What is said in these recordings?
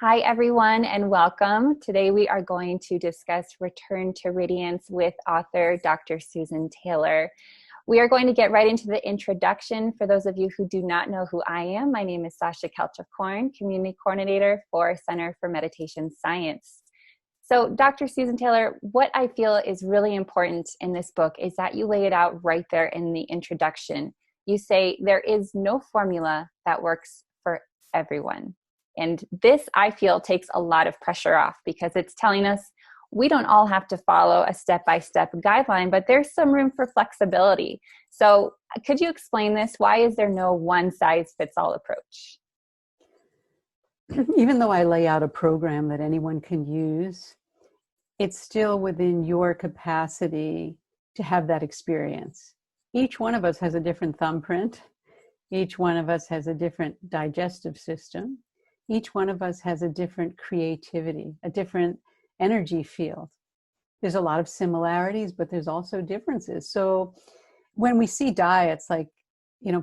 Hi, everyone, and welcome. Today we are going to discuss Return to Radiance with author Dr. Susan Taylor. We are going to get right into the introduction. For those of you who do not know who I am, my name is Sasha Kelchev-Korn, Community Coordinator for Center for Meditation Science. So, Dr. Susan Taylor, what I feel is really important in this book is that you lay it out right there in the introduction. You say there is no formula that works for everyone. And this, I feel, takes a lot of pressure off because it's telling us we don't all have to follow a step-by-step guideline, but there's some room for flexibility. So could you explain this? Why is there no one-size-fits-all approach? Even though I lay out a program that anyone can use, it's still within your capacity to have that experience. Each one of us has a different thumbprint. Each one of us has a different digestive system. Each one of us has a different creativity, a different energy field. There's a lot of similarities, but there's also differences. So when we see diets, like,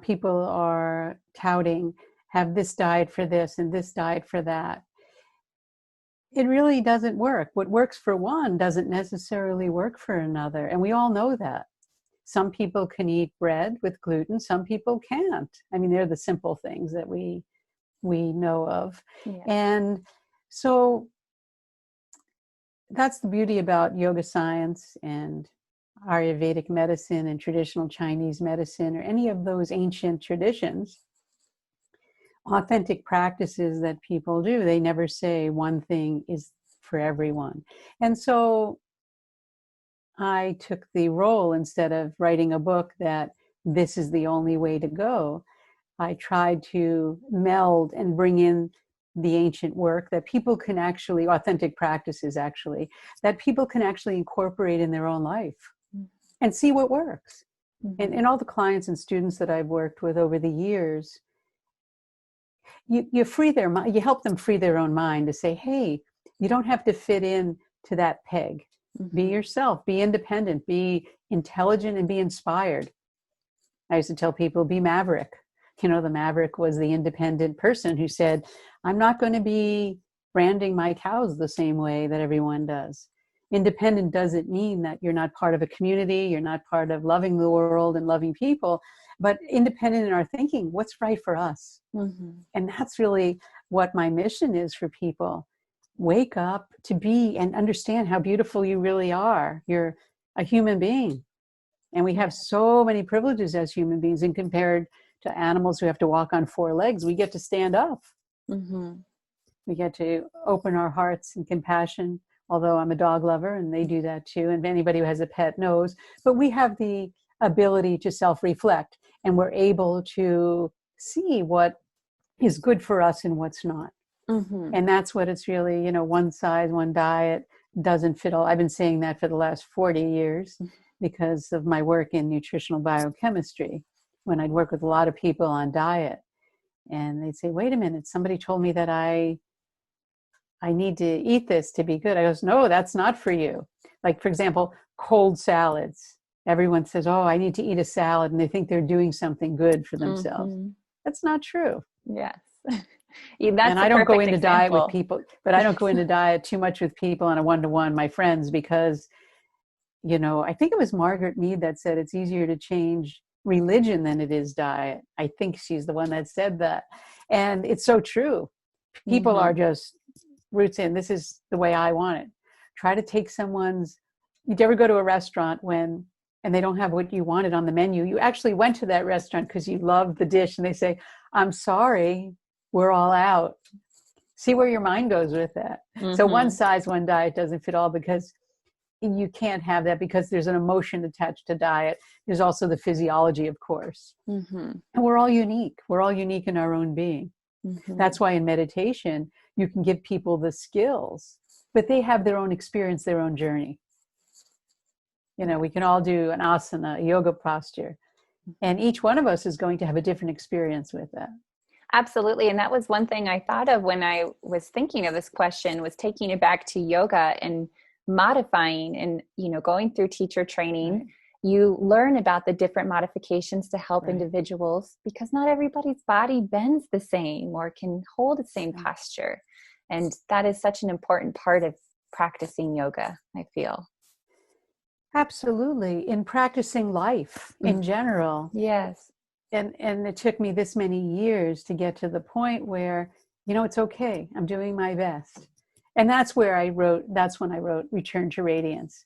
people are touting, have this diet for this and this diet for that, it really doesn't work. What works for one doesn't necessarily work for another. And we all know that. Some people can eat bread with gluten, some people can't. I mean, they're the simple things that we know of. Yeah. And so that's the beauty about yoga science and Ayurvedic medicine and traditional Chinese medicine or any of those ancient traditions, authentic practices that people do. They never say one thing is for everyone. And so I took the role, instead of writing a book that this is the only way to go, I tried to meld and bring in the ancient work that people can actually, authentic practices actually, that people can actually incorporate in their own life and see what works. Mm-hmm. And all the clients and students that I've worked with over the years, you free their mind, you help them free their own mind to say, hey, you don't have to fit in to that peg. Mm-hmm. Be yourself, be independent, be intelligent, and be inspired. I used to tell people, be maverick. The maverick was the independent person who said, I'm not going to be branding my cows the same way that everyone does. Independent doesn't mean that you're not part of a community, you're not part of loving the world and loving people, but independent in our thinking, what's right for us. Mm-hmm. And that's really what my mission is for people. Wake up to be and understand how beautiful you really are. You're a human being. And we have so many privileges as human beings, and compared to animals who have to walk on four legs, we get to stand up. Mm-hmm. We get to open our hearts and compassion, although I'm a dog lover and they do that too. And anybody who has a pet knows, but we have the ability to self-reflect, and we're able to see what is good for us and what's not. Mm-hmm. And that's what it's really, one size, one diet doesn't fit all. I've been saying that for the last 40 years because of my work in nutritional biochemistry. When I'd work with a lot of people on diet, and they'd say, wait a minute, somebody told me that I need to eat this to be good. I goes, no, that's not for you. Like, for example, cold salads. Everyone says, oh, I need to eat a salad, and they think they're doing something good for themselves. Mm-hmm. That's not true. Yes. And I don't go into diet with people, but I don't go into diet too much with people on a one-to-one, my friends, because, I think it was Margaret Mead that said it's easier to change religion than it is diet. I think she's the one that said that. And it's so true. People mm-hmm. are just roots in, this is the way I want it. Try to take you'd ever go to a restaurant and they don't have what you wanted on the menu. You actually went to that restaurant because you loved the dish, and they say, I'm sorry, we're all out. See where your mind goes with that. Mm-hmm. So one size, one diet doesn't fit all, because you can't have that, because there's an emotion attached to diet. There's also the physiology, of course. Mm-hmm. And we're all unique. We're all unique in our own being. Mm-hmm. That's why in meditation, you can give people the skills, but they have their own experience, their own journey. We can all do an asana, a yoga posture, and each one of us is going to have a different experience with that. Absolutely. And that was one thing I thought of when I was thinking of this question, was taking it back to yoga and modifying and, going through teacher training. Right. You learn about the different modifications to help individuals, because not everybody's body bends the same or can hold the same posture. And that is such an important part of practicing yoga, I feel. Absolutely. In practicing life in general. Yes. And it took me this many years to get to the point where, it's okay. I'm doing my best. And that's when I wrote Return to Radiance.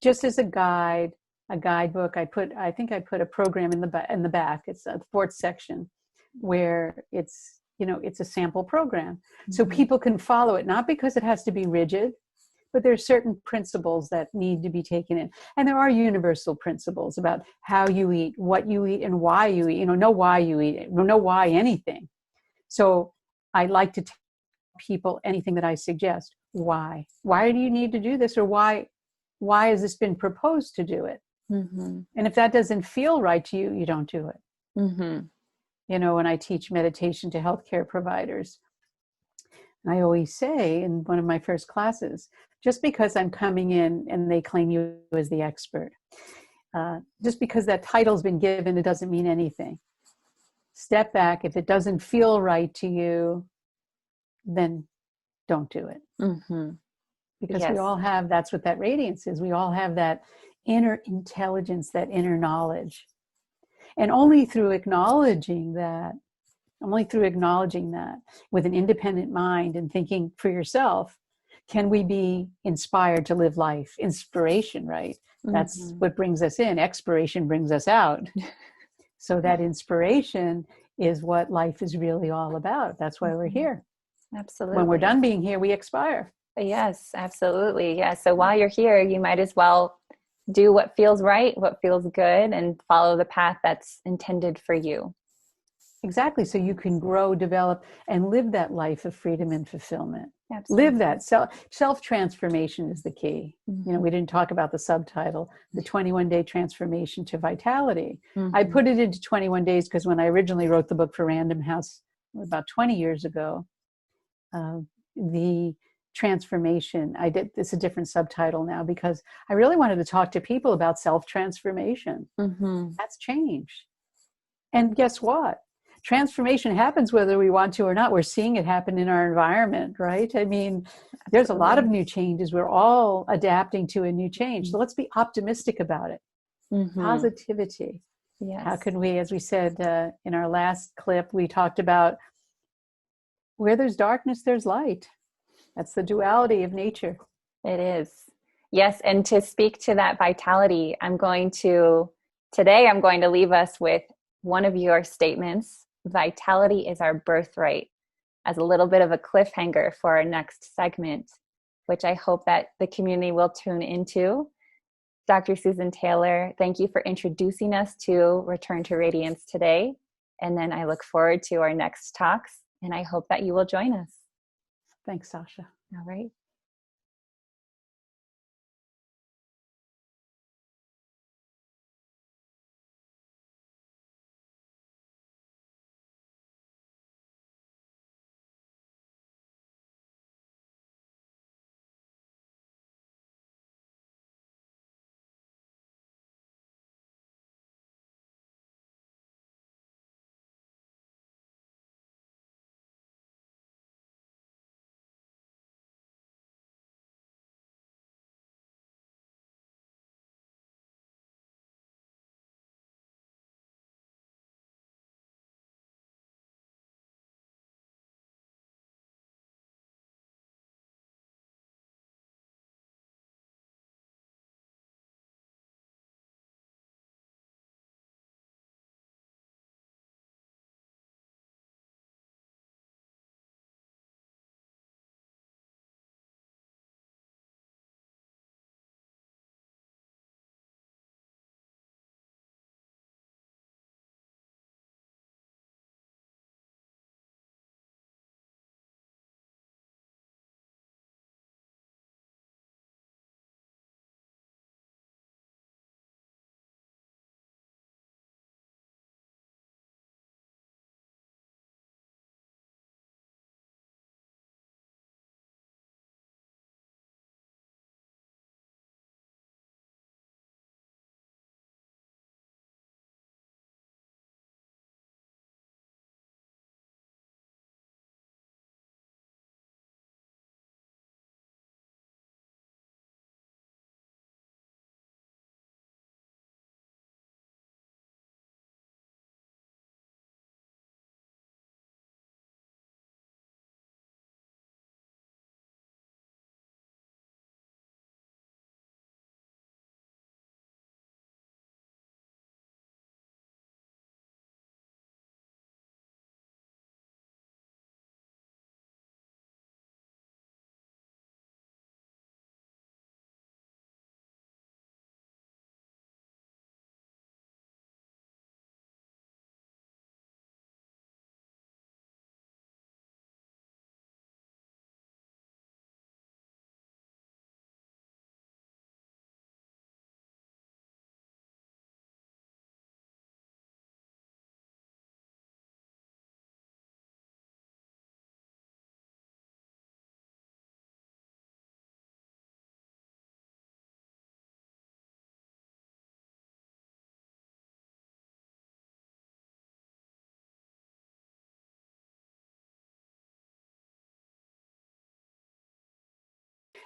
Just as a guidebook, I think I put a program in the back. It's the fourth section where it's a sample program. So people can follow it, not because it has to be rigid, but there are certain principles that need to be taken in. And there are universal principles about how you eat, what you eat, and why you eat. Know why you eat, know why anything. So I like to tell people anything that I suggest. Why? Why do you need to do this? Or why has this been proposed to do it? And if that doesn't feel right to you, you don't do it. When I teach meditation to healthcare providers, I always say in one of my first classes, just because I'm coming in and they claim you as the expert, just because that title's been given, it doesn't mean anything. Step back. If it doesn't feel right to you, then don't do it. Because we all have, that's what that radiance is. We all have that inner intelligence, that inner knowledge. And only through acknowledging that with an independent mind and thinking for yourself, can we be inspired to live life? Inspiration, right? That's what brings us in. Expiration brings us out. So that inspiration is what life is really all about. That's why we're here. Absolutely. When we're done being here, we expire. Yes, absolutely. Yeah. So while you're here, you might as well do what feels right, what feels good, and follow the path that's intended for you. Exactly. So you can grow, develop, and live that life of freedom and fulfillment. Absolutely. Live that. Self-transformation is the key. We didn't talk about the subtitle, the 21-day transformation to vitality. I put it into 21 days because when I originally wrote the book for Random House about 20 years ago, the transformation, it's a different subtitle now because I really wanted to talk to people about self-transformation. That's change. And guess what? Transformation happens whether we want to or not. We're seeing it happen in our environment, right? I mean, there's a lot of new changes. We're all adapting to a new change. So let's be optimistic about it. Positivity. Yes. How can we, as we said in our last clip, we talked about where there's darkness, there's light. That's the duality of nature. It is. Yes. And to speak to that vitality, today I'm going to leave us with one of your statements. Vitality is our birthright, as a little bit of a cliffhanger for our next segment, which I hope that the community will tune into. Dr. Susan Taylor, thank you for introducing us to Return to Radiance today. And then I look forward to our next talks, and I hope that you will join us. Thanks, Sasha. All right.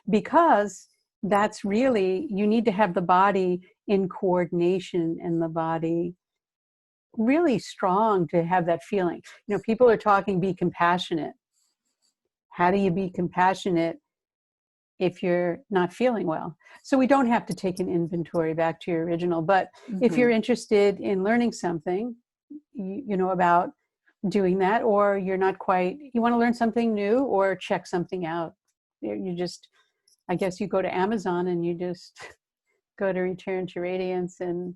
because that's really, you need to have the body in coordination and the body really strong to have that feeling. You know, people are talking, be compassionate. How do you be compassionate if you're not feeling well? So we don't have to take an inventory, back to your original, but if you're interested in learning something, you know, about doing that, or you're not quite, you want to learn something new or check something out, you just, I guess you go to Amazon and you just go to Return to Radiance and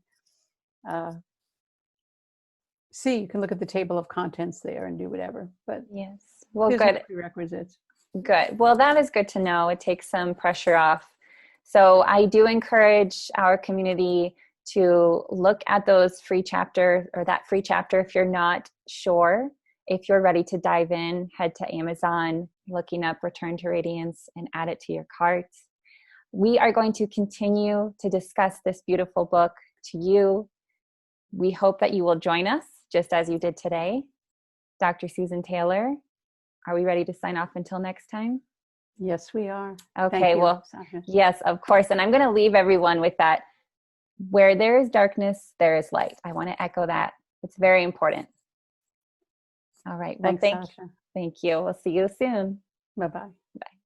see, you can look at the table of contents there and do whatever, but yes. Well, there's good. no prerequisites. Good. Well, that is good to know. It takes some pressure off. So I do encourage our community to look at those free chapter, or that free chapter, if you're not sure. If you're ready to dive in, head to Amazon, looking up Return to Radiance, and add it to your cart. We are going to continue to discuss this beautiful book to you. We hope that you will join us, just as you did today. Dr. Susan Taylor, are we ready to sign off until next time? Yes, we are. Okay, well, Sasha. Yes, of course. And I'm going to leave everyone with that. Where there is darkness, there is light. I want to echo that. It's very important. All right. Well, Thanks, Sasha. thank you. We'll see you soon. Bye-bye. Bye.